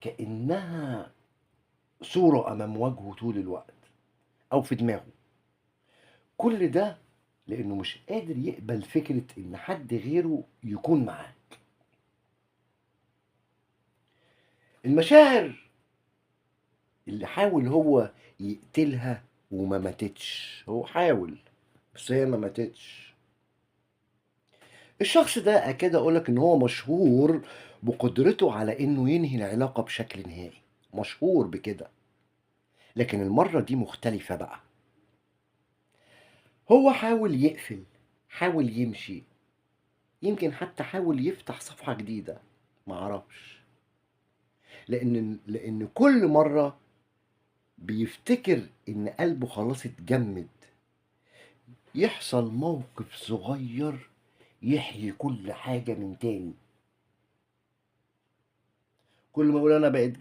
كأنها صورة أمام وجهه طول الوقت أو في دماغه. كل ده لأنه مش قادر يقبل فكرة إن حد غيره يكون معاه. المشاعر اللي حاول هو يقتلها وما ماتتش، هو حاول بس هي ما ماتتش. الشخص ده أكاد أقولك إن هو مشهور بقدرته على إنه ينهي العلاقة بشكل نهائي، مشهور بكده. لكن المرة دي مختلفة بقى. هو حاول يقفل، حاول يمشي، يمكن حتى حاول يفتح صفحة جديدة، معرفش. لأن كل مرة بيفتكر إن قلبه خلاص اتجمد، يحصل موقف صغير يحيي كل حاجة من تاني. كل ما أقول أنا بقيت